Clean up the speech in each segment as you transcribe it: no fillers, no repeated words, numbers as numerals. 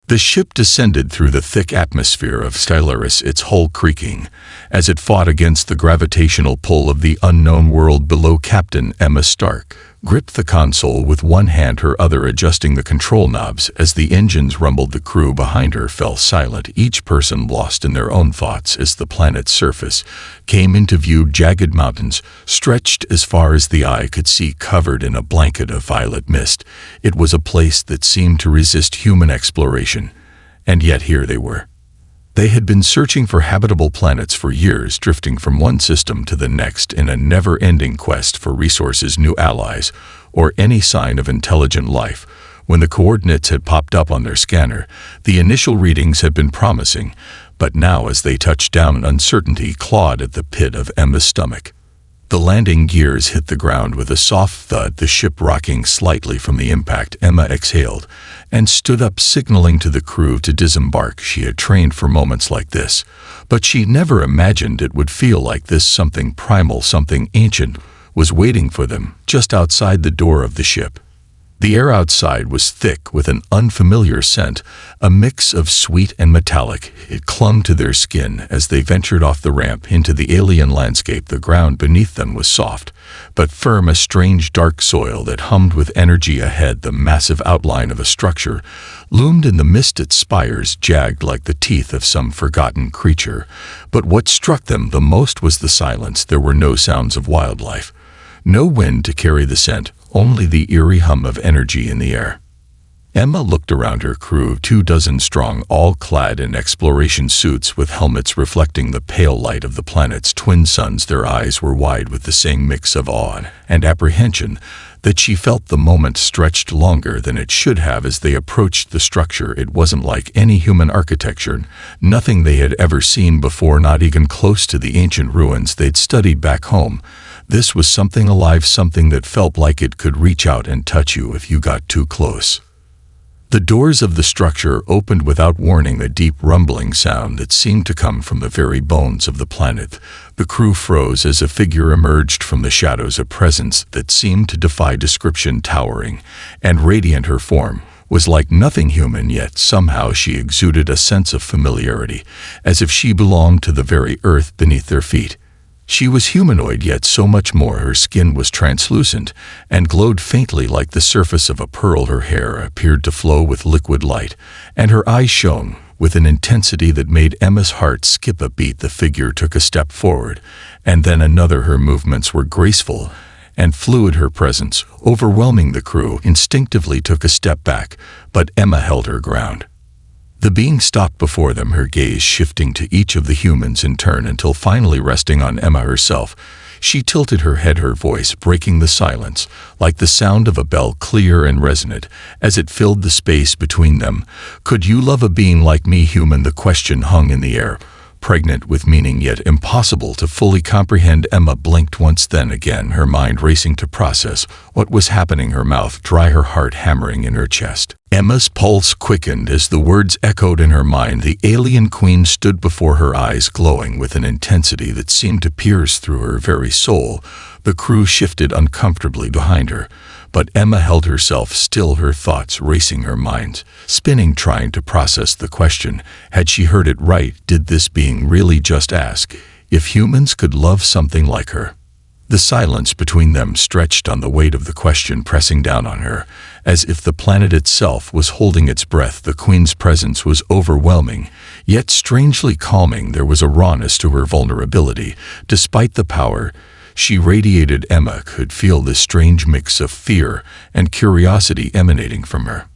The ship descended through the thick atmosphere of Stellaris, its hull creaking, as it fought against the gravitational pull of the unknown world below. Captain Emma Stark gripped the console with one hand, her other adjusting the control knobs. As the engines rumbled, the crew behind her fell silent, each person lost in their own thoughts. As the planet's surface came into view, jagged mountains stretched as far as the eye could see, covered in a blanket of violet mist. It was a place that seemed to resist human exploration, and yet here they were. They had been searching for habitable planets for years, drifting from one system to the next in a never-ending quest for resources, new allies, or any sign of intelligent life. When the coordinates had popped up on their scanner, the initial readings had been promising, but now as they touched down, uncertainty clawed at the pit of Emma's stomach. The landing gears hit the ground with a soft thud, the ship rocking slightly from the impact. Emma exhaled and stood up, signaling to the crew to disembark. She had trained for moments like this, but she never imagined it would feel like this. Something primal, something ancient, was waiting for them just outside the door of the ship. The air outside was thick with an unfamiliar scent, a mix of sweet and metallic. It clung to their skin as they ventured off the ramp into the alien landscape. The ground beneath them was soft, but firm, a strange dark soil that hummed with energy. Ahead, the massive outline of a structure loomed in the mist, its spires jagged like the teeth of some forgotten creature. But what struck them the most was the silence. There were no sounds of wildlife, no wind to carry the scent, only the eerie hum of energy in the air. Emma looked around her crew, 24 strong, all clad in exploration suits with helmets reflecting the pale light of the planet's twin suns. Their eyes were wide with the same mix of awe and apprehension that she felt. The moment stretched longer than it should have as they approached the structure. It wasn't like any human architecture, nothing they had ever seen before, not even close to the ancient ruins they'd studied back home. This was something alive, something that felt like it could reach out and touch you if you got too close. The doors of the structure opened without warning, a deep rumbling sound that seemed to come from the very bones of the planet. The crew froze as a figure emerged from the shadows, a presence that seemed to defy description. Towering and radiant, her form was like nothing human, yet somehow she exuded a sense of familiarity, as if she belonged to the very earth beneath their feet. She was humanoid, yet so much more. Her skin was translucent and glowed faintly like the surface of a pearl. Her hair appeared to flow with liquid light, and her eyes shone with an intensity that made Emma's heart skip a beat. The figure took a step forward, and then another. Her movements were graceful and fluid, her presence overwhelming. The crew instinctively took a step back, but Emma held her ground. The being stopped before them, her gaze shifting to each of the humans in turn until finally resting on Emma herself. She tilted her head, her voice breaking the silence like the sound of a bell, clear and resonant as it filled the space between them. "Could you love a being like me, human?" The question hung in the air, pregnant with meaning yet impossible to fully comprehend. Emma blinked once, then again, her mind racing to process what was happening, her mouth dry, her heart hammering in her chest. Emma's pulse quickened as the words echoed in her mind. The alien queen stood before her, eyes glowing with an intensity that seemed to pierce through her very soul. The crew shifted uncomfortably behind her, but Emma held herself still, her thoughts racing, her mind spinning, trying to process the question. Had she heard it right? Did this being really just ask if humans could love something like her? The silence between them stretched on the weight of the question, pressing down on her, as if the planet itself was holding its breath. The queen's presence was overwhelming, yet strangely calming. There was a rawness to her vulnerability. Despite the power she radiated, Emma could feel this strange mix of fear and curiosity emanating from her.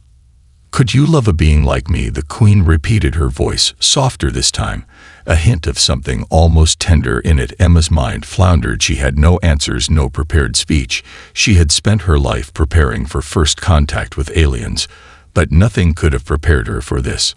"Could you love a being like me?" the queen repeated, her voice softer this time, a hint of something almost tender in it. Emma's mind floundered. She had no answers, no prepared speech. She had spent her life preparing for first contact with aliens, but nothing could have prepared her for this.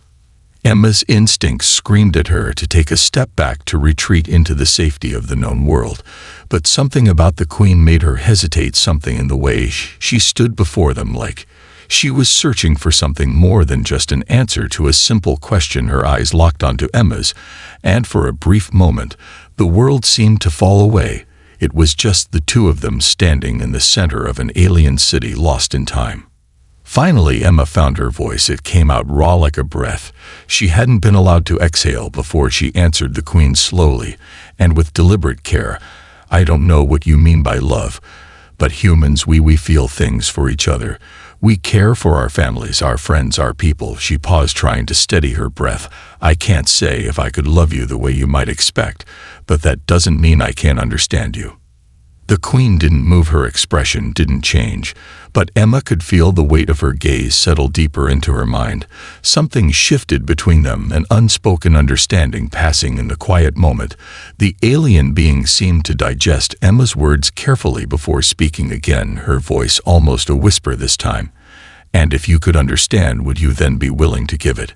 Emma's instincts screamed at her to take a step back, to retreat into the safety of the known world, but something about the queen made her hesitate, something in the way she stood before them, like she was searching for something more than just an answer to a simple question. Her eyes locked onto Emma's, and for a brief moment, the world seemed to fall away. It was just the two of them standing in the center of an alien city, lost in time. Finally, Emma found her voice. It came out raw like a breath. She hadn't been allowed to exhale before she answered the Queen slowly and with deliberate care. "I don't know what you mean by love, but humans, we feel things for each other. We care for our families, our friends, our people." She paused, trying to steady her breath. "I can't say if I could love you the way you might expect, but that doesn't mean I can't understand you." The Queen didn't move, her expression didn't change, but Emma could feel the weight of her gaze settle deeper into her mind. Something shifted between them, an unspoken understanding passing in the quiet moment. The alien being seemed to digest Emma's words carefully before speaking again, her voice almost a whisper this time. "And if you could understand, would you then be willing to give it?"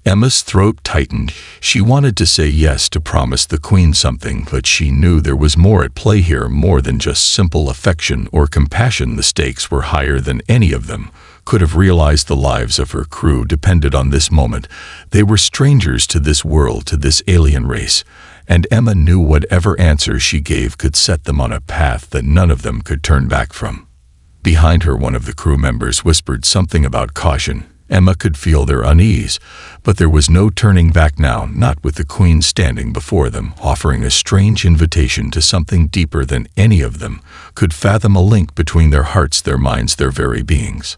Emma's throat tightened. She wanted to say yes, to promise the Queen something, but she knew there was more at play here, more than just simple affection or compassion. The stakes were higher than any of them could have realized. The lives of her crew depended on this moment. They were strangers to this world, to this alien race, and Emma knew whatever answer she gave could set them on a path that none of them could turn back from. Behind her, one of the crew members whispered something about caution. Emma could feel their unease, but there was no turning back now, not with the Queen standing before them, offering a strange invitation to something deeper than any of them could fathom, a link between their hearts, their minds, their very beings.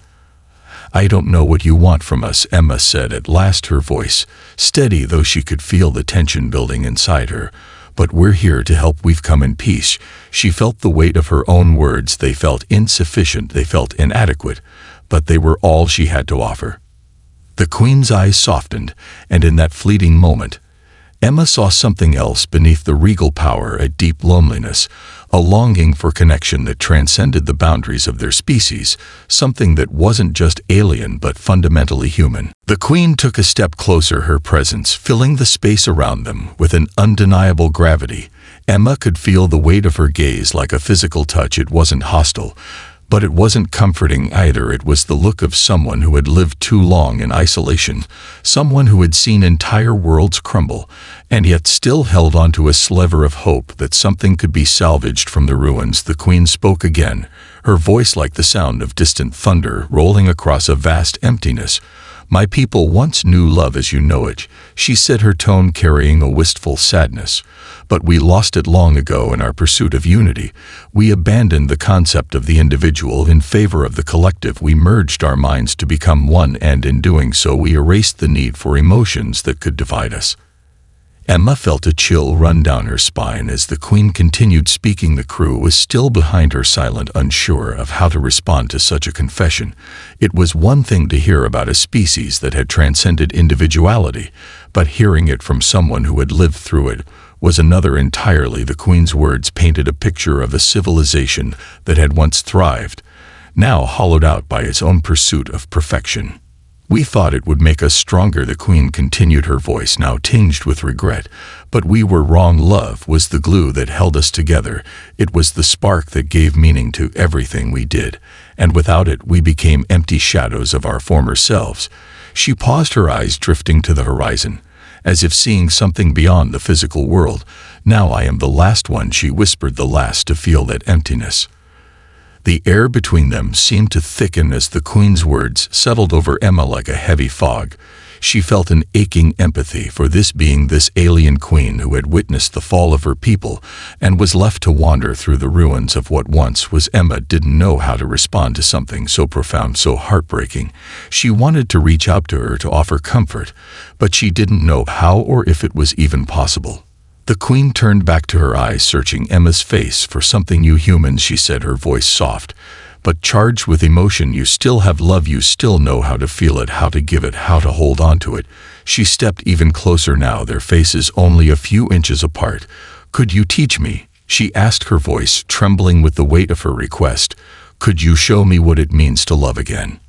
"I don't know what you want from us," Emma said at last, her voice steady, though she could feel the tension building inside her. "But we're here to help. We've come in peace." She felt the weight of her own words. They felt insufficient, they felt inadequate, but they were all she had to offer. The Queen's eyes softened, and in that fleeting moment, Emma saw something else beneath the regal power, a deep loneliness, a longing for connection that transcended the boundaries of their species, something that wasn't just alien but fundamentally human. The Queen took a step closer, her presence filling the space around them with an undeniable gravity. Emma could feel the weight of her gaze like a physical touch. It wasn't hostile, but it wasn't comforting either. It was the look of someone who had lived too long in isolation, someone who had seen entire worlds crumble, and yet still held on to a sliver of hope that something could be salvaged from the ruins. The Queen spoke again, her voice like the sound of distant thunder rolling across a vast emptiness. "My people once knew love as you know it," she said, her tone carrying a wistful sadness. "But we lost it long ago in our pursuit of unity. We abandoned the concept of the individual in favor of the collective. We merged our minds to become one, and in doing so we erased the need for emotions that could divide us." Emma felt a chill run down her spine as the Queen continued speaking. The crew was still behind her, silent, unsure of how to respond to such a confession. It was one thing to hear about a species that had transcended individuality, but hearing it from someone who had lived through it was another entirely. The Queen's words painted a picture of a civilization that had once thrived, now hollowed out by its own pursuit of perfection. "We thought it would make us stronger," the Queen continued, her voice now tinged with regret. "But we were wrong. Love was the glue that held us together. It was the spark that gave meaning to everything we did, and without it we became empty shadows of our former selves." She paused, her eyes drifting to the horizon, as if seeing something beyond the physical world. "Now I am the last one," she whispered, "the last to feel that emptiness." The air between them seemed to thicken as the Queen's words settled over Emma like a heavy fog. She felt an aching empathy for this being, this alien queen who had witnessed the fall of her people and was left to wander through the ruins of what once was. Emma didn't know how to respond to something so profound, so heartbreaking. She wanted to reach out to her, to offer comfort, but she didn't know how or if it was even possible. The Queen turned back to her eyes, searching Emma's face for something. "You humans," she said, her voice soft, but charged with emotion, "you still have love. You still know how to feel it, how to give it, how to hold on to it." She stepped even closer now, their faces only a few inches apart. "Could you teach me?" she asked, her voice trembling with the weight of her request. "Could you show me what it means to love again?"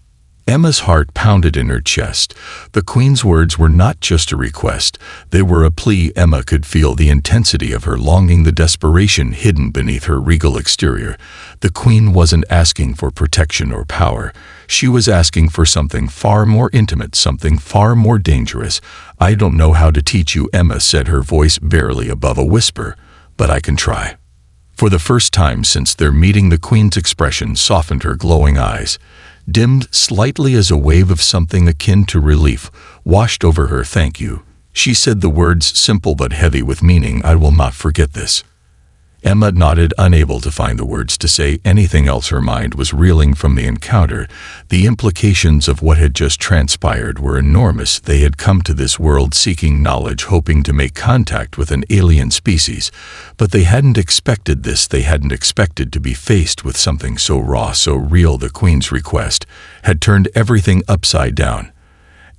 Emma's heart pounded in her chest. The Queen's words were not just a request, they were a plea. Emma could feel the intensity of her longing, the desperation hidden beneath her regal exterior. The Queen wasn't asking for protection or power. She was asking for something far more intimate, something far more dangerous. "I don't know how to teach you," Emma said, her voice barely above a whisper, "but I can try." For the first time since their meeting, the Queen's expression softened, her glowing eyes dimmed slightly as a wave of something akin to relief washed over her. "Thank you." She said the words, simple but heavy with meaning. "I will not forget this." Emma nodded, unable to find the words to say anything else. Her mind was reeling from the encounter. The implications of what had just transpired were enormous. They had come to this world seeking knowledge, hoping to make contact with an alien species. But they hadn't expected this. They hadn't expected to be faced with something so raw, so real. The Queen's request had turned everything upside down.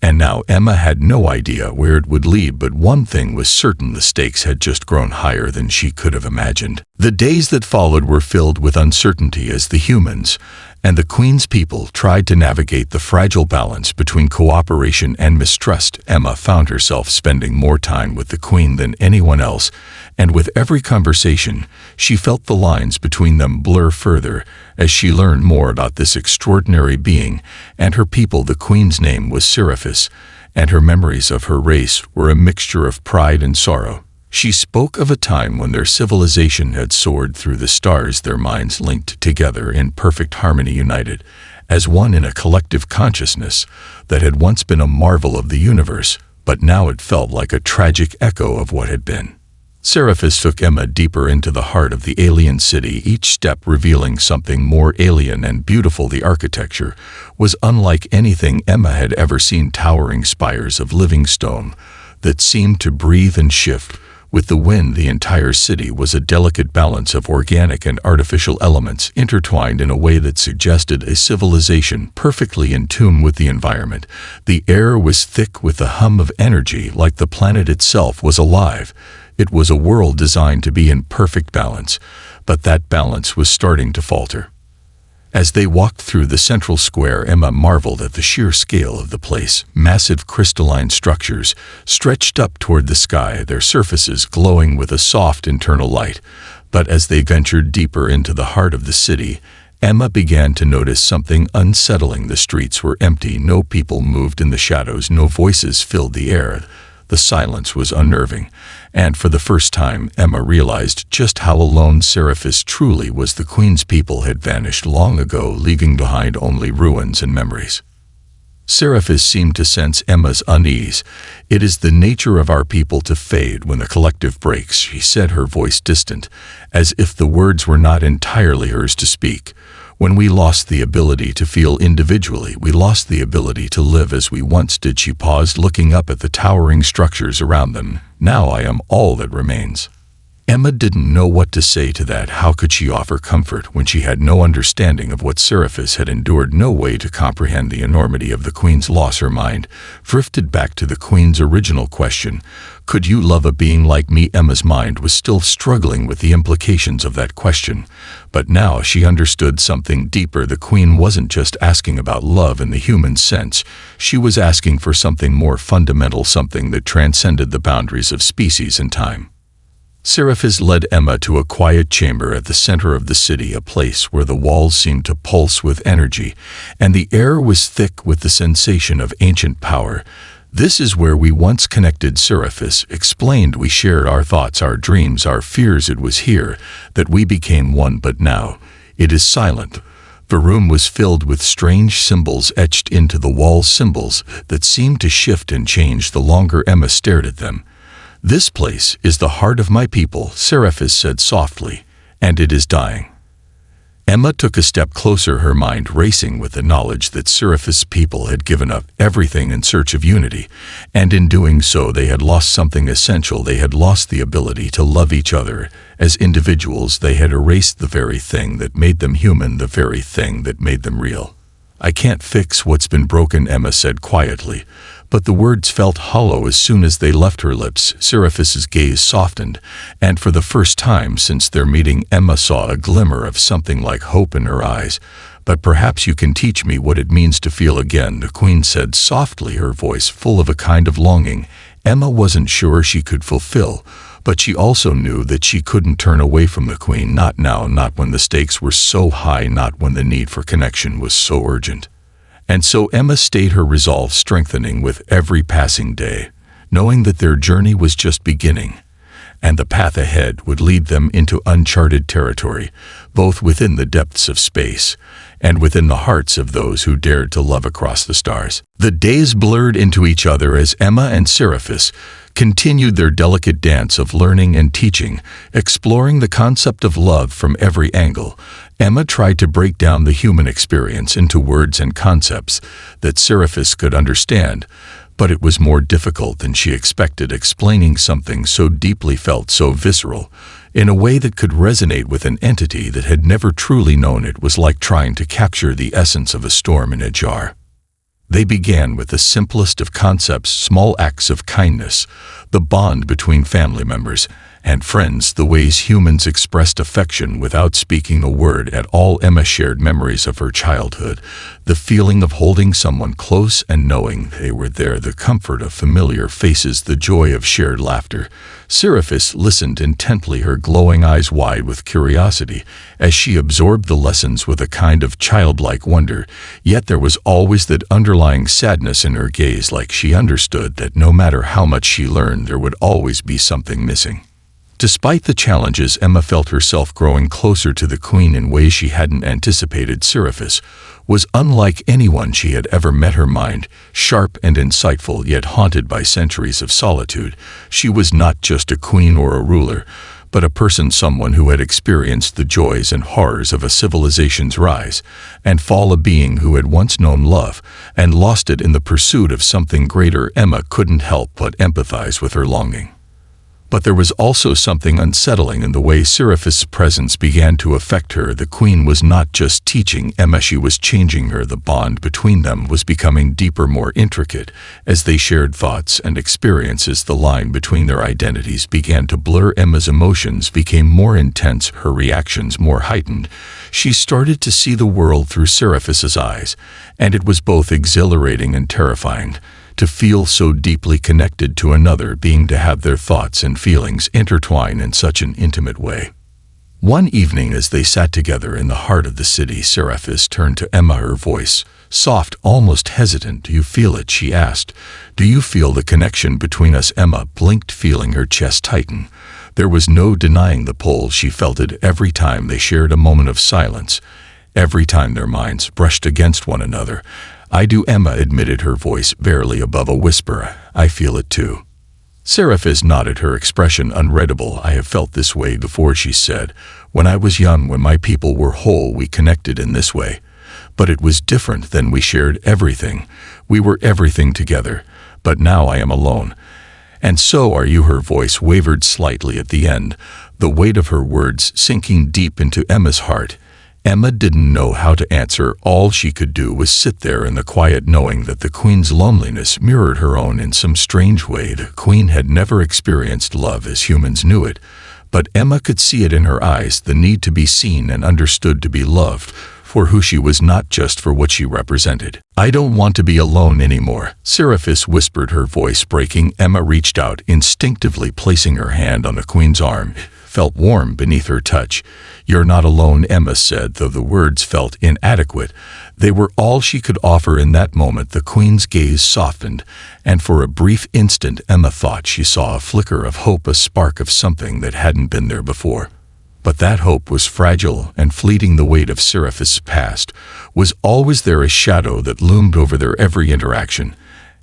And now Emma had no idea where it would lead, but one thing was certain: the stakes had just grown higher than she could have imagined. The days that followed were filled with uncertainty as the humans and the Queen's people tried to navigate the fragile balance between cooperation and mistrust. Emma found herself spending more time with the Queen than anyone else, and with every conversation, she felt the lines between them blur further as she learned more about this extraordinary being and her people. The Queen's name was Seraphis, and her memories of her race were a mixture of pride and sorrow. She spoke of a time when their civilization had soared through the stars, their minds linked together in perfect harmony, united as one in a collective consciousness that had once been a marvel of the universe, but now it felt like a tragic echo of what had been. Seraphis took Emma deeper into the heart of the alien city, each step revealing something more alien and beautiful. The architecture was unlike anything Emma had ever seen, towering spires of living stone that seemed to breathe and shift with the wind. The entire city was a delicate balance of organic and artificial elements intertwined in a way that suggested a civilization perfectly in tune with the environment. The air was thick with the hum of energy, like the planet itself was alive. It was a world designed to be in perfect balance, but that balance was starting to falter. As they walked through the central square, Emma marveled at the sheer scale of the place. Massive crystalline structures stretched up toward the sky, their surfaces glowing with a soft internal light. But as they ventured deeper into the heart of the city, Emma began to notice something unsettling. The streets were empty, no people moved in the shadows, no voices filled the air. The silence was unnerving, and for the first time Emma realized just how alone Seraphis truly was. The Queen's people had vanished long ago, leaving behind only ruins and memories. Seraphis seemed to sense Emma's unease. "It is the nature of our people to fade when the collective breaks," she said, her voice distant, as if the words were not entirely hers to speak. "When we lost the ability to feel individually, we lost the ability to live as we once did." She paused, looking up at the towering structures around them. "Now I am all that remains." Emma didn't know what to say to that. How could she offer comfort when she had no understanding of what Seraphis had endured, no way to comprehend the enormity of the Queen's loss? Her mind drifted back to the Queen's original question: could you love a being like me? Emma's mind was still struggling with the implications of that question, but now she understood something deeper. The Queen wasn't just asking about love in the human sense. She was asking for something more fundamental, something that transcended the boundaries of species and time. Seraphis led Emma to a quiet chamber at the center of the city, a place where the walls seemed to pulse with energy, and the air was thick with the sensation of ancient power. "This is where we once connected," Seraphis explained. "We shared our thoughts, our dreams, our fears. It was here that we became one, but now it is silent." The room was filled with strange symbols etched into the walls, symbols that seemed to shift and change the longer Emma stared at them. "This place is the heart of my people," Seraphis said softly, "and it is dying." Emma took a step closer, her mind racing with the knowledge that Seraphis' people had given up everything in search of unity, and in doing so they had lost something essential. They had lost the ability to love each other as individuals. They had erased the very thing that made them human, the very thing that made them real. "I can't fix what's been broken," Emma said quietly, but the words felt hollow as soon as they left her lips. Seraphis's gaze softened, and for the first time since their meeting, Emma saw a glimmer of something like hope in her eyes. "But perhaps you can teach me what it means to feel again," the Queen said softly, her voice full of a kind of longing Emma wasn't sure she could fulfill. But she also knew that she couldn't turn away from the Queen, not now, not when the stakes were so high, not when the need for connection was so urgent. And so Emma stayed, her resolve strengthening with every passing day, knowing that their journey was just beginning, and the path ahead would lead them into uncharted territory, both within the depths of space and within the hearts of those who dared to love across the stars. The days blurred into each other as Emma and Seraphis continued their delicate dance of learning and teaching, exploring the concept of love from every angle. Emma tried to break down the human experience into words and concepts that Seraphis could understand, but it was more difficult than she expected, explaining something so deeply felt, so visceral, in a way that could resonate with an entity that had never truly known it. Was like trying to capture the essence of a storm in a jar. They began with the simplest of concepts, small acts of kindness, the bond between family members and friends, the ways humans expressed affection without speaking a word at all. Emma shared memories of her childhood, the feeling of holding someone close and knowing they were there, the comfort of familiar faces, the joy of shared laughter. Seraphis listened intently, her glowing eyes wide with curiosity, as she absorbed the lessons with a kind of childlike wonder, yet there was always that underlying sadness in her gaze, like she understood that no matter how much she learned, there would always be something missing. Despite the challenges, Emma felt herself growing closer to the Queen in ways she hadn't anticipated. Seraphis was unlike anyone she had ever met. Her mind, sharp and insightful, yet haunted by centuries of solitude. She was not just a queen or a ruler, but a person, someone who had experienced the joys and horrors of a civilization's rise and fall, a being who had once known love and lost it in the pursuit of something greater. Emma couldn't help but empathize with her longing. But there was also something unsettling in the way Seraphis' presence began to affect her. The Queen was not just teaching Emma, she was changing her. The bond between them was becoming deeper, more intricate. As they shared thoughts and experiences, the line between their identities began to blur. Emma's emotions became more intense, her reactions more heightened. She started to see the world through Seraphis' eyes, and it was both exhilarating and terrifying. To feel so deeply connected to another being, to have their thoughts and feelings intertwine in such an intimate way. One evening, as they sat together in the heart of the city, Seraphis turned to Emma, her voice soft, almost hesitant. "Do you feel it?" she asked. "Do you feel the connection between us?" Emma blinked, feeling her chest tighten. There was no denying the pull. She felt it every time they shared a moment of silence, every time their minds brushed against one another. "I do," Emma admitted, her voice barely above a whisper. "I feel it too." Seraphis nodded, her expression unreadable. "I have felt this way before," she said. "When I was young, when my people were whole, we connected in this way. But it was different then. We shared everything. We were everything together. But now I am alone. And so are you." Her voice wavered slightly at the end, the weight of her words sinking deep into Emma's heart. Emma didn't know how to answer. All she could do was sit there in the quiet, knowing that the Queen's loneliness mirrored her own in some strange way. The Queen had never experienced love as humans knew it, but Emma could see it in her eyes, the need to be seen and understood, to be loved for who she was, not just for what she represented. "I don't want to be alone anymore," Seraphis whispered, her voice breaking. Emma reached out, instinctively placing her hand on the Queen's arm. It felt warm beneath her touch. "You're not alone," Emma said, though the words felt inadequate. They were all she could offer in that moment. The Queen's gaze softened, and for a brief instant Emma thought she saw a flicker of hope, a spark of something that hadn't been there before. But that hope was fragile and fleeting. The weight of Seraphis' past was always there, a shadow that loomed over their every interaction.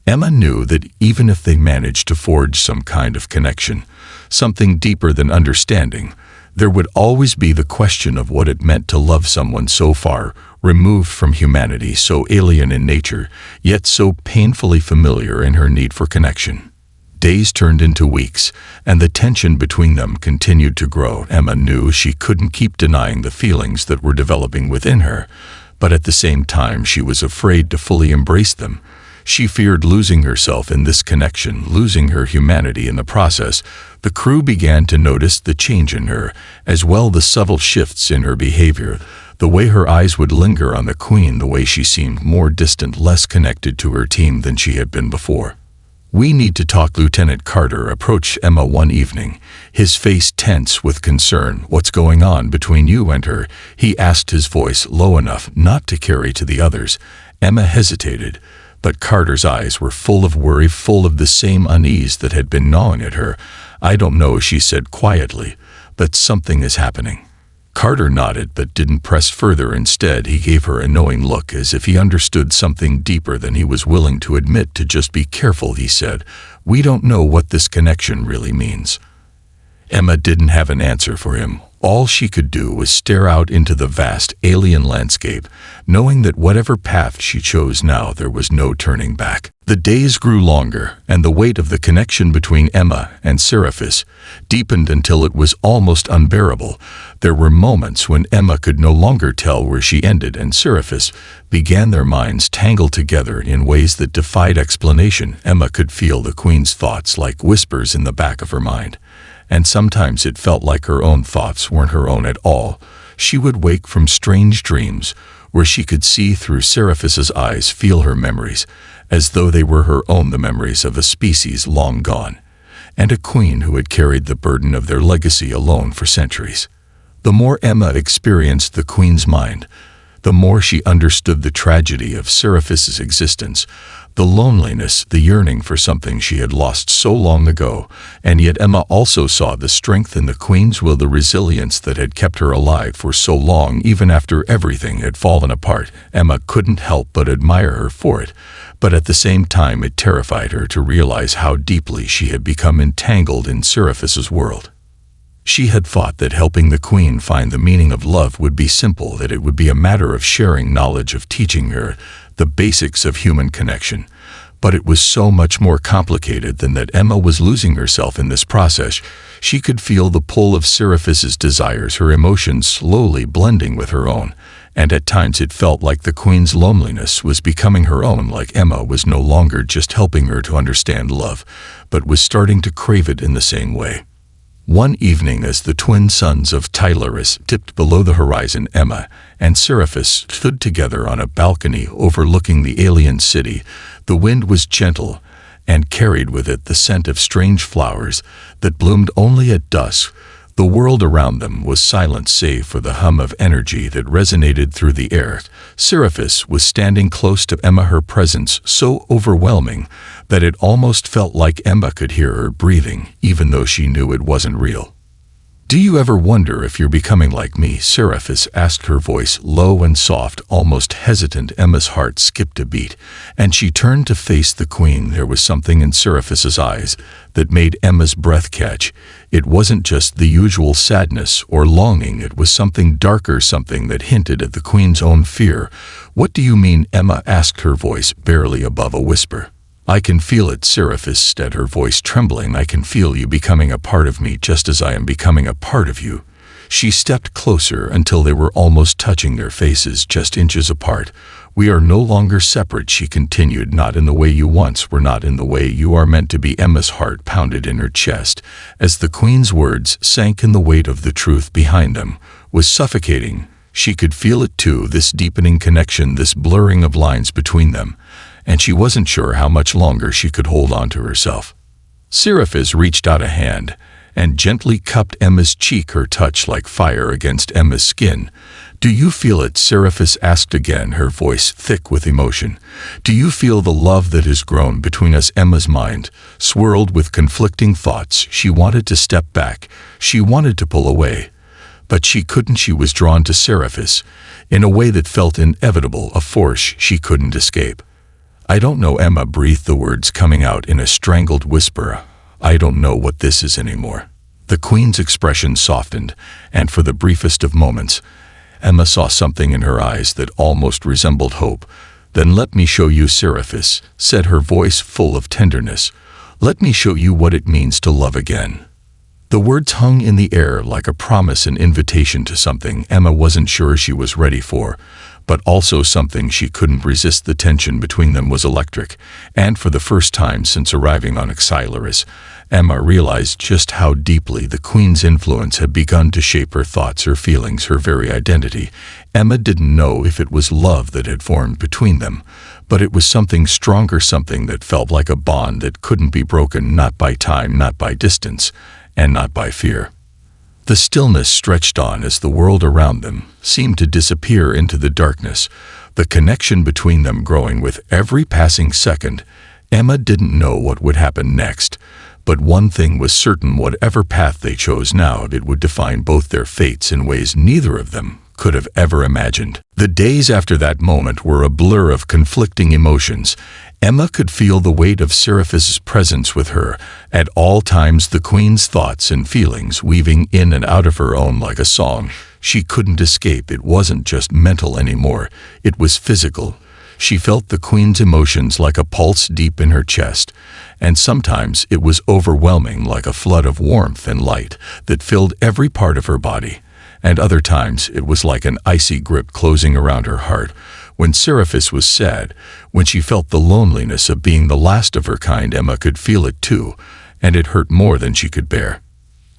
Emma knew that even if they managed to forge some kind of connection, something deeper than understanding, there would always be the question of what it meant to love someone so far removed from humanity, so alien in nature, yet so painfully familiar in her need for connection. Days turned into weeks, and the tension between them continued to grow. Emma knew she couldn't keep denying the feelings that were developing within her, but at the same time she was afraid to fully embrace them. She feared losing herself in this connection, losing her humanity in the process. The crew began to notice the change in her, as well the subtle shifts in her behavior, the way her eyes would linger on the Queen, the way she seemed more distant, less connected to her team than she had been before. "We need to talk." Lieutenant Carter approached Emma one evening, his face tense with concern. "What's going on between you and her?" he asked, his voice low enough not to carry to the others. Emma hesitated, but Carter's eyes were full of worry, full of the same unease that had been gnawing at her. "I don't know," she said quietly, "but something is happening." Carter nodded but didn't press further. Instead, he gave her a knowing look as if he understood something deeper than he was willing to admit. "To just be careful," he said. "We don't know what this connection really means." Emma didn't have an answer for him. All she could do was stare out into the vast alien landscape, knowing that whatever path she chose now, there was no turning back. The days grew longer, and the weight of the connection between Emma and Seraphis deepened until it was almost unbearable. There were moments when Emma could no longer tell where she ended and Seraphis began. Their minds tangled together in ways that defied explanation. Emma could feel the Queen's thoughts like whispers in the back of her mind, and sometimes it felt like her own thoughts weren't her own at all. She would wake from strange dreams where she could see through Seraphis's eyes, feel her memories, as though they were her own, the memories of a species long gone, and a queen who had carried the burden of their legacy alone for centuries. The more Emma experienced the Queen's mind, the more she understood the tragedy of Seraphis's existence, the loneliness, the yearning for something she had lost so long ago. And yet Emma also saw the strength in the Queen's will, the resilience that had kept her alive for so long, even after everything had fallen apart. Emma couldn't help but admire her for it, but at the same time it terrified her to realize how deeply she had become entangled in Seraphis's world. She had thought that helping the Queen find the meaning of love would be simple, that it would be a matter of sharing knowledge, of teaching her the basics of human connection. But it was so much more complicated than that. Emma was losing herself in this process. She could feel the pull of Seraphis's desires, her emotions slowly blending with her own, and at times it felt like the Queen's loneliness was becoming her own, like Emma was no longer just helping her to understand love, but was starting to crave it in the same way. One evening, as the twin suns of Tylerus dipped below the horizon, Emma and Seraphis stood together on a balcony overlooking the alien city. The wind was gentle and carried with it the scent of strange flowers that bloomed only at dusk. The world around them was silent save for the hum of energy that resonated through the air. Seraphis was standing close to Emma, her presence so overwhelming that it almost felt like Emma could hear her breathing, even though she knew it wasn't real. "Do you ever wonder if you're becoming like me?" Seraphis asked, her voice low and soft, almost hesitant. Emma's heart skipped a beat, and she turned to face the Queen. There was something in Seraphis's eyes that made Emma's breath catch. It wasn't just the usual sadness or longing, it was something darker, something that hinted at the Queen's own fear. "What do you mean?" Emma asked, her voice barely above a whisper. "I can feel it," Seraphis said, her voice trembling. "I can feel you becoming a part of me, just as I am becoming a part of you." She stepped closer until they were almost touching, their faces just inches apart. "We are no longer separate," she continued, "not in the way you once were, not in the way you are meant to be." Emma's heart pounded in her chest as the Queen's words sank in. The weight of the truth behind them was suffocating. She could feel it too, this deepening connection, this blurring of lines between them, and she wasn't sure how much longer she could hold on to herself. Seraphis reached out a hand and gently cupped Emma's cheek, her touch like fire against Emma's skin. "Do you feel it?" Seraphis asked again, her voice thick with emotion. "Do you feel the love that has grown between us?" Emma's mind swirled with conflicting thoughts. She wanted to step back. She wanted to pull away. But she couldn't. She was drawn to Seraphis in a way that felt inevitable, a force she couldn't escape. "I don't know," Emma breathed, the words coming out in a strangled whisper. "I don't know what this is anymore." The Queen's expression softened, and for the briefest of moments, Emma saw something in her eyes that almost resembled hope. "Then let me show you," Seraphis said, her voice full of tenderness. "Let me show you what it means to love again." The words hung in the air like a promise, an invitation to something Emma wasn't sure she was ready for, but also something she couldn't resist. The tension between them was electric, and for the first time since arriving on Xylaris, Emma realized just how deeply the Queen's influence had begun to shape her thoughts, her feelings, her very identity. Emma didn't know if it was love that had formed between them, but it was something stronger, something that felt like a bond that couldn't be broken, not by time, not by distance, and not by fear. The stillness stretched on as the world around them seemed to disappear into the darkness, the connection between them growing with every passing second. Emma didn't know what would happen next, But one thing was certain: whatever path they chose now, it would define both their fates in ways neither of them could have ever imagined. The days after that moment were a blur of conflicting emotions. Emma could feel the weight of Seraphis's presence with her at all times, the Queen's thoughts and feelings weaving in and out of her own like a song. She couldn't escape. It wasn't just mental anymore, it was physical. She felt the Queen's emotions like a pulse deep in her chest, and sometimes it was overwhelming, like a flood of warmth and light that filled every part of her body. And other times it was like an icy grip closing around her heart. When Seraphis was sad, when she felt the loneliness of being the last of her kind, Emma could feel it too, and it hurt more than she could bear.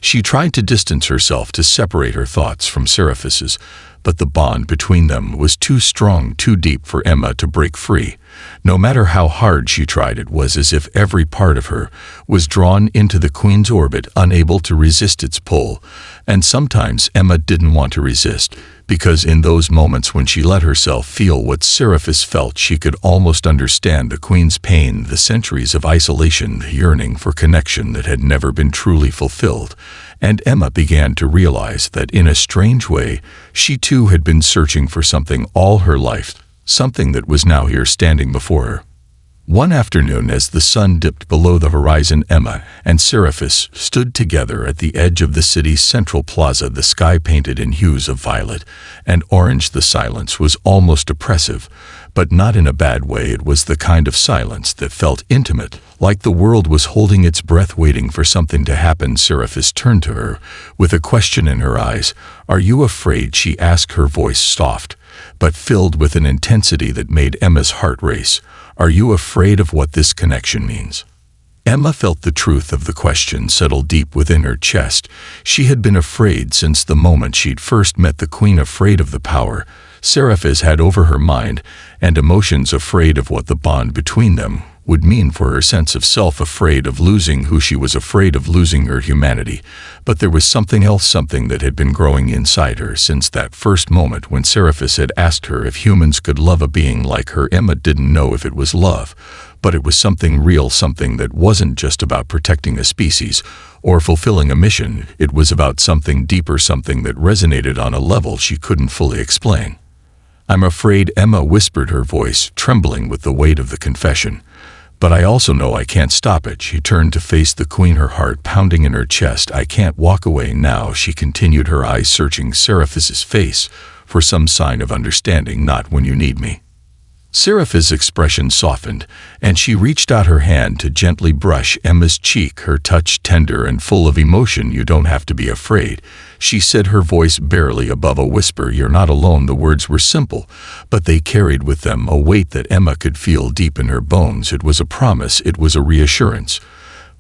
She tried to distance herself, to separate her thoughts from Seraphis's, but the bond between them was too strong, too deep for Emma to break free. No matter how hard she tried, it was as if every part of her was drawn into the Queen's orbit, unable to resist its pull. And sometimes Emma didn't want to resist, because in those moments when she let herself feel what Seraphis felt, she could almost understand the Queen's pain, the centuries of isolation, the yearning for connection that had never been truly fulfilled. And Emma began to realize that in a strange way, she too had been searching for something all her life, something that was now here standing before her. One afternoon, as the sun dipped below the horizon, Emma and Seraphis stood together at the edge of the city's central plaza, the sky painted in hues of violet and orange. The silence was almost oppressive, but not in a bad way. It was the kind of silence that felt intimate, like the world was holding its breath, waiting for something to happen. Seraphis turned to her with a question in her eyes. "Are you afraid?" she asked, her voice soft, but filled with an intensity that made Emma's heart race. "Are you afraid of what this connection means?" Emma felt the truth of the question settle deep within her chest. She had been afraid since the moment she'd first met the Queen, afraid of the power Seraphis had over her mind and emotions, afraid of what the bond between them would mean for her sense of self, afraid of losing who she was, afraid of losing her humanity. But there was something else, something that had been growing inside her since that first moment when Seraphis had asked her if humans could love a being like her. Emma didn't know if it was love, but it was something real, something that wasn't just about protecting a species or fulfilling a mission. It was about something deeper, something that resonated on a level she couldn't fully explain. "I'm afraid," Emma whispered, her voice trembling with the weight of the confession. "But I also know I can't stop it." She turned to face the Queen, her heart pounding in her chest. "I can't walk away now," she continued, her eyes searching Seraphis's face for some sign of understanding. "Not when you need me." Seraphis' expression softened, and she reached out her hand to gently brush Emma's cheek, her touch tender and full of emotion. "You don't have to be afraid," she said, her voice barely above a whisper. "You're not alone." The words were simple, but they carried with them a weight that Emma could feel deep in her bones. It was a promise, it was a reassurance.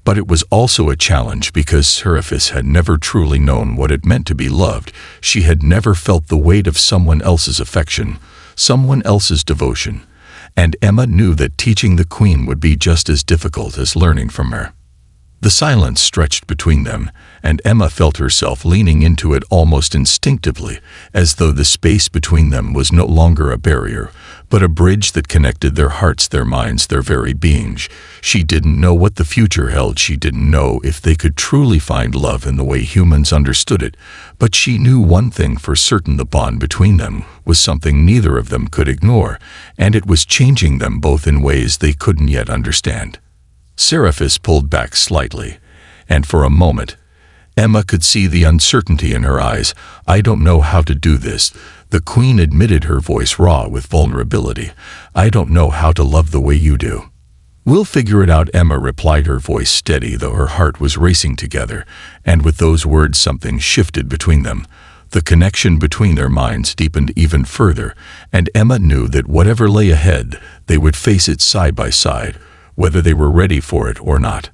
But it was also a challenge, because Seraphis had never truly known what it meant to be loved. She had never felt the weight of someone else's affection, someone else's devotion, and Emma knew that teaching the Queen would be just as difficult as learning from her. The silence stretched between them, and Emma felt herself leaning into it almost instinctively, as though the space between them was no longer a barrier, but a bridge that connected their hearts, their minds, their very beings. She didn't know what the future held. She didn't know if they could truly find love in the way humans understood it, but she knew one thing for certain: the bond between them was something neither of them could ignore, and it was changing them both in ways they couldn't yet understand. Seraphis pulled back slightly, and for a moment, Emma could see the uncertainty in her eyes. "I don't know how to do this," the Queen admitted, her voice raw with vulnerability. "I don't know how to love the way you do." "We'll figure it out," Emma replied, her voice steady, though her heart was racing together, and with those words something shifted between them. The connection between their minds deepened even further, and Emma knew that whatever lay ahead, they would face it side by side, whether they were ready for it or not.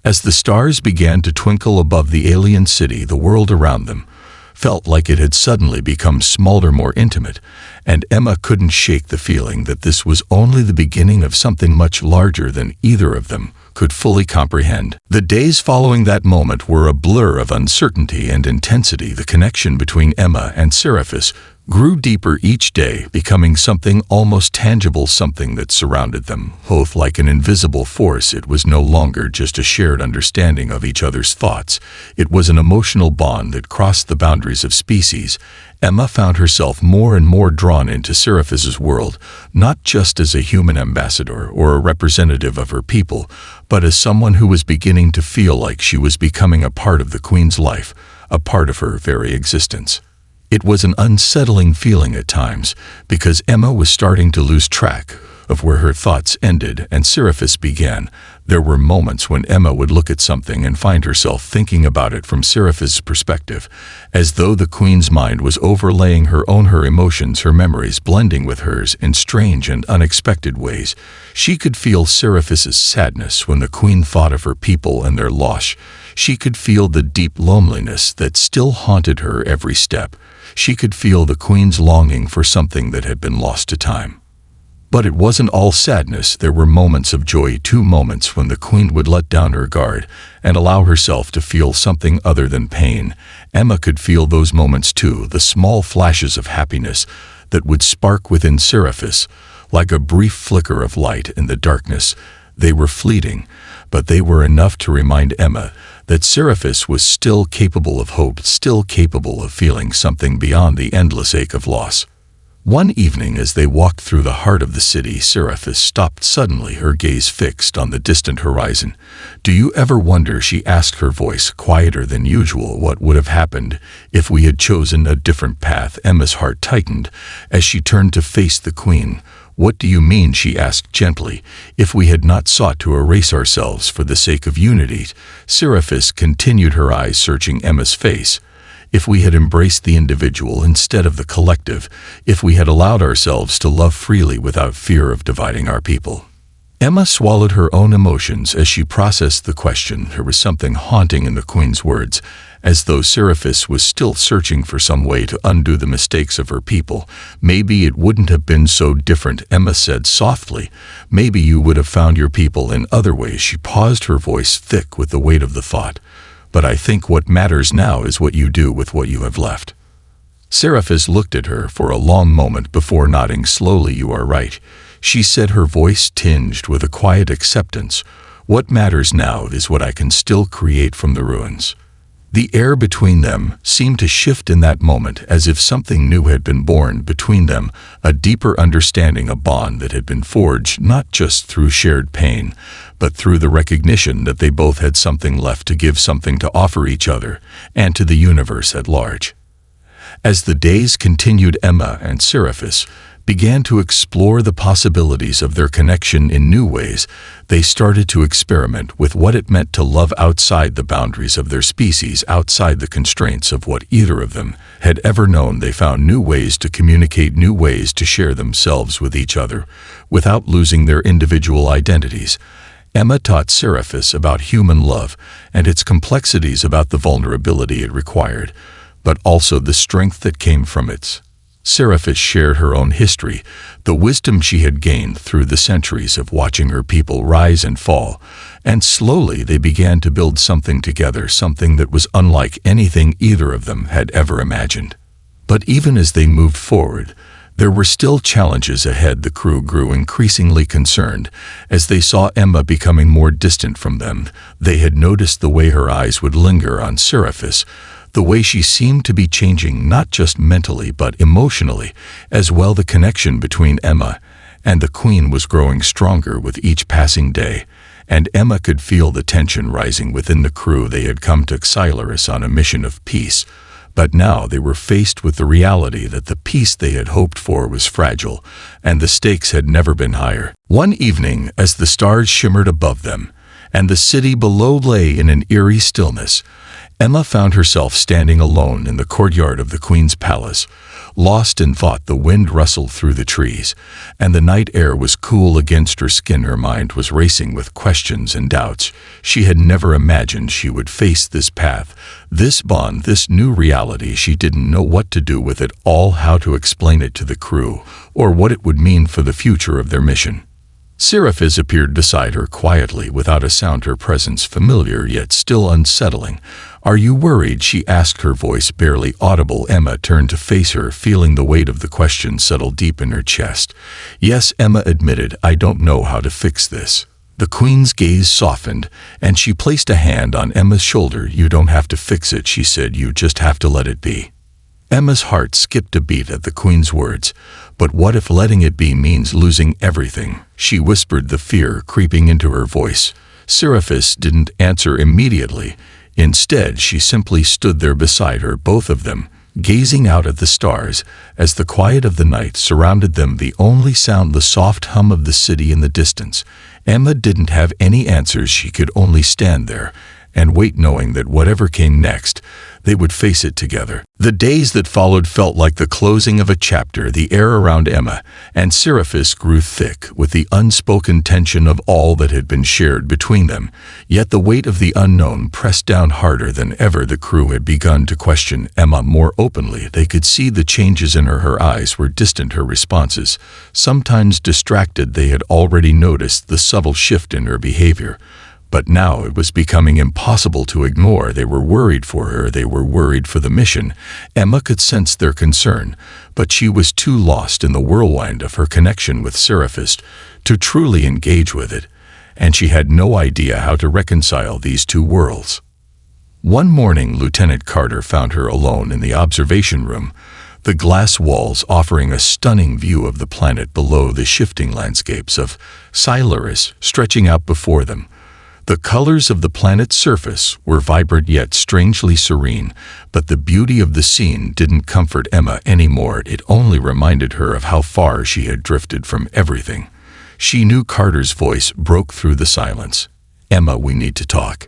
As the stars began to twinkle above the alien city, the world around them felt like it had suddenly become smaller, more intimate, and Emma couldn't shake the feeling that this was only the beginning of something much larger than either of them could fully comprehend. The days following that moment were a blur of uncertainty and intensity. The connection between Emma and Seraphis grew deeper each day, becoming something almost tangible, something that surrounded them, both like an invisible force. It was no longer just a shared understanding of each other's thoughts. It was an emotional bond that crossed the boundaries of species. Emma found herself more and more drawn into Seraphis' world, not just as a human ambassador or a representative of her people, but as someone who was beginning to feel like she was becoming a part of the Queen's life, a part of her very existence. It was an unsettling feeling at times, because Emma was starting to lose track of where her thoughts ended and Seraphis began. There were moments when Emma would look at something and find herself thinking about it from Seraphis' perspective, as though the Queen's mind was overlaying her emotions, her memories blending with hers in strange and unexpected ways. She could feel Seraphis' sadness when the Queen thought of her people and their loss. She could feel the deep loneliness that still haunted her every step. She could feel the Queen's longing for something that had been lost to time. But it wasn't all sadness. There were moments of joy, too, moments when the Queen would let down her guard and allow herself to feel something other than pain. Emma could feel those moments too, the small flashes of happiness that would spark within Seraphis, like a brief flicker of light in the darkness. They were fleeting, but they were enough to remind Emma that Seraphis was still capable of hope, still capable of feeling something beyond the endless ache of loss. One evening, as they walked through the heart of the city, Seraphis stopped suddenly, her gaze fixed on the distant horizon. "Do you ever wonder," she asked, her voice quieter than usual, "what would have happened if we had chosen a different path?" Emma's heart tightened as she turned to face the Queen. "What do you mean?" she asked gently. "If we had not sought to erase ourselves for the sake of unity," Seraphis continued, her eyes searching Emma's face. "If we had embraced the individual instead of the collective, if we had allowed ourselves to love freely without fear of dividing our people." Emma swallowed her own emotions as she processed the question. There was something haunting in the Queen's words, as though Seraphis was still searching for some way to undo the mistakes of her people. "Maybe it wouldn't have been so different," Emma said softly. "Maybe you would have found your people in other ways." She paused, her voice thick with the weight of the thought. "But I think what matters now is what you do with what you have left." Seraphis looked at her for a long moment before nodding slowly. "You are right," she said, her voice tinged with a quiet acceptance. "What matters now is what I can still create from the ruins." The air between them seemed to shift in that moment, as if something new had been born between them, a deeper understanding, a bond that had been forged not just through shared pain, but through the recognition that they both had something left to give, something to offer each other and to the universe at large. As the days continued, Emma and Seraphis began to explore the possibilities of their connection in new ways. They started to experiment with what it meant to love outside the boundaries of their species, outside the constraints of what either of them had ever known. They found new ways to communicate, new ways to share themselves with each other without losing their individual identities. Emma taught Seraphis about human love and its complexities, about the vulnerability it required, but also the strength that came from it. Seraphis shared her own history, the wisdom she had gained through the centuries of watching her people rise and fall, and slowly they began to build something together, something that was unlike anything either of them had ever imagined. But even as they moved forward, there were still challenges ahead. The crew grew increasingly concerned as they saw Emma becoming more distant from them. They had noticed the way her eyes would linger on Seraphis, the way she seemed to be changing, not just mentally but emotionally as well. The connection between Emma and the Queen was growing stronger with each passing day, and Emma could feel the tension rising within the crew. They had come to Sci-Fi on a mission of peace, but now they were faced with the reality that the peace they had hoped for was fragile, and the stakes had never been higher. One evening, as the stars shimmered above them and the city below lay in an eerie stillness, Emma found herself standing alone in the courtyard of the Queen's palace. Lost in thought, the wind rustled through the trees, and the night air was cool against her skin. Her mind was racing with questions and doubts. She had never imagined she would face this path, this bond, this new reality. She didn't know what to do with it all, how to explain it to the crew, or what it would mean for the future of their mission. Seraphis appeared beside her quietly, without a sound, her presence familiar yet still unsettling. "Are you worried?" she asked, her voice barely audible. Emma turned to face her, feeling the weight of the question settle deep in her chest. "Yes," Emma admitted, "I don't know how to fix this." The Queen's gaze softened, and she placed a hand on Emma's shoulder. "You don't have to fix it," she said, "you just have to let it be." Emma's heart skipped a beat at the Queen's words. "But what if letting it be means losing everything?" she whispered, the fear creeping into her voice. Seraphis didn't answer immediately. Instead, she simply stood there beside her, both of them, gazing out at the stars, as the quiet of the night surrounded them, the only sound the soft hum of the city in the distance. Emma didn't have any answers. She could only stand there and wait, knowing that whatever came next, they would face it together. The days that followed felt like the closing of a chapter. The air around Emma and Seraphis grew thick with the unspoken tension of all that had been shared between them. Yet the weight of the unknown pressed down harder than ever. The crew had begun to question Emma more openly. They could see the changes in her. Her eyes were distant, her responses sometimes distracted. They had already noticed the subtle shift in her behavior, but now it was becoming impossible to ignore. They were worried for her. They were worried for the mission. Emma could sense their concern, but she was too lost in the whirlwind of her connection with Seraphis to truly engage with it, and she had no idea how to reconcile these two worlds. One morning, Lieutenant Carter found her alone in the observation room, the glass walls offering a stunning view of the planet below, the shifting landscapes of Sci-Fi stretching out before them. The colors of the planet's surface were vibrant yet strangely serene, but the beauty of the scene didn't comfort Emma anymore. It only reminded her of how far she had drifted from everything. She knew Carter's voice broke through the silence. "Emma, we need to talk."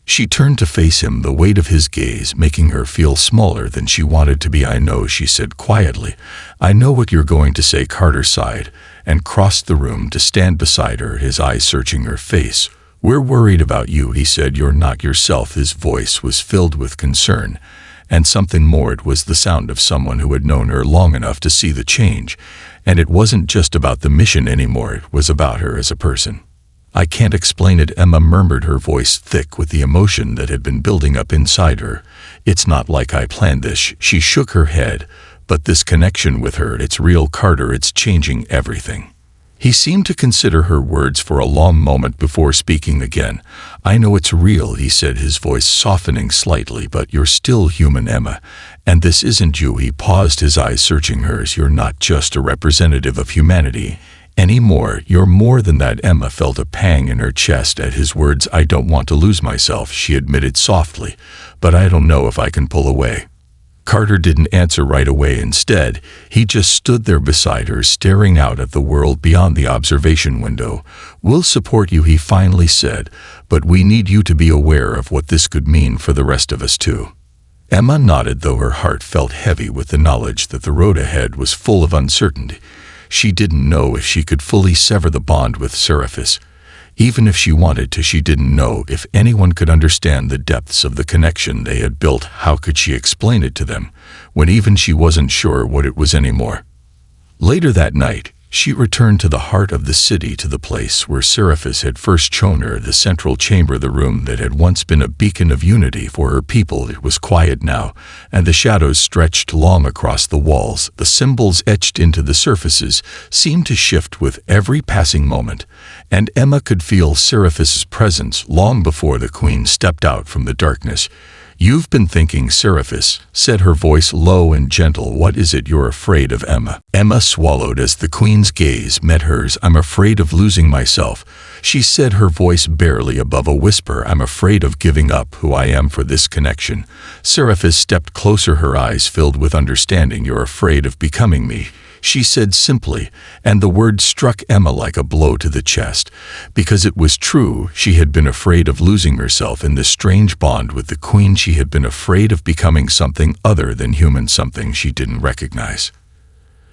She turned to face him, the weight of his gaze making her feel smaller than she wanted to be. "I know," she said quietly. "I know what you're going to say." Carter sighed and crossed the room to stand beside her, his eyes searching her face. "We're worried about you," he said. "You're not yourself." His voice was filled with concern, and something more. It was the sound of someone who had known her long enough to see the change. And it wasn't just about the mission anymore. It was about her as a person. "I can't explain it," Emma murmured, her voice thick with the emotion that had been building up inside her. "It's not like I planned this." She shook her head. "But this connection with her, it's real, Carter. It's changing everything." He seemed to consider her words for a long moment before speaking again. "I know it's real," he said, his voice softening slightly, "but you're still human, Emma. And this isn't you." He paused, his eyes searching hers. "You're not just a representative of humanity anymore. You're more than that." Emma felt a pang in her chest at his words. "I don't want to lose myself," she admitted softly, "but I don't know if I can pull away." Carter didn't answer right away. Instead, he just stood there beside her, staring out at the world beyond the observation window. "We'll support you," he finally said, "but we need you to be aware of what this could mean for the rest of us too." Emma nodded, though her heart felt heavy with the knowledge that the road ahead was full of uncertainty. She didn't know if she could fully sever the bond with Seraphis. Even if she wanted to, she didn't know if anyone could understand the depths of the connection they had built. How could she explain it to them, when even she wasn't sure what it was anymore? Later that night, she returned to the heart of the city, to the place where Seraphis had first shown her the central chamber, the room that had once been a beacon of unity for her people. It was quiet now, and the shadows stretched long across the walls. The symbols etched into the surfaces seemed to shift with every passing moment, and Emma could feel Seraphis's presence long before the Queen stepped out from the darkness. "You've been thinking," Seraphis said, her voice low and gentle. "What is it you're afraid of, Emma?" Emma swallowed as the Queen's gaze met hers. "I'm afraid of losing myself," she said, her voice barely above a whisper. "I'm afraid of giving up who I am for this connection." Seraphis stepped closer, her eyes filled with understanding. "You're afraid of becoming me," she said simply, and the word struck Emma like a blow to the chest. Because it was true, she had been afraid of losing herself in this strange bond with the Queen. She had been afraid of becoming something other than human, something she didn't recognize.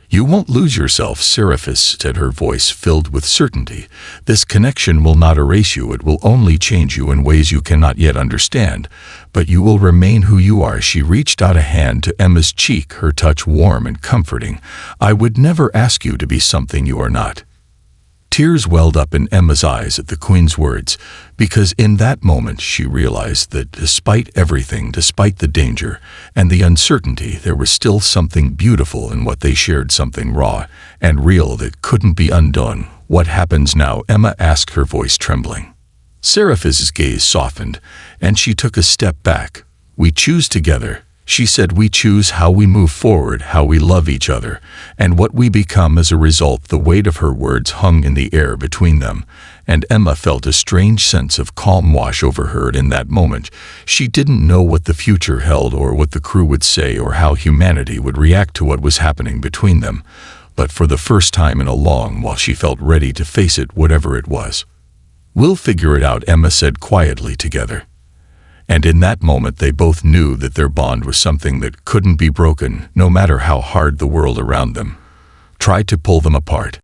"You won't lose yourself," Seraphis said, her voice filled with certainty. "This connection will not erase you. It will only change you in ways you cannot yet understand. But you will remain who you are." She reached out a hand to Emma's cheek, her touch warm and comforting. "I would never ask you to be something you are not. Tears welled up in Emma's eyes at the Queen's words, because in that moment she realized that despite everything, despite the danger and the uncertainty, there was still something beautiful in what they shared, something raw and real that couldn't be undone. "What happens now?" Emma asked, her voice trembling. Seraph's gaze softened, and she took a step back. "We choose together," she said. "We choose how we move forward, how we love each other, and what we become as a result." The weight of her words hung in the air between them, and Emma felt a strange sense of calm wash over her in that moment. She didn't know what the future held, or what the crew would say, or how humanity would react to what was happening between them, but for the first time in a long while she felt ready to face it, whatever it was. "We'll figure it out," Emma said quietly, together. And in that moment they both knew that their bond was something that couldn't be broken, no matter how hard the world around them tried to pull them apart.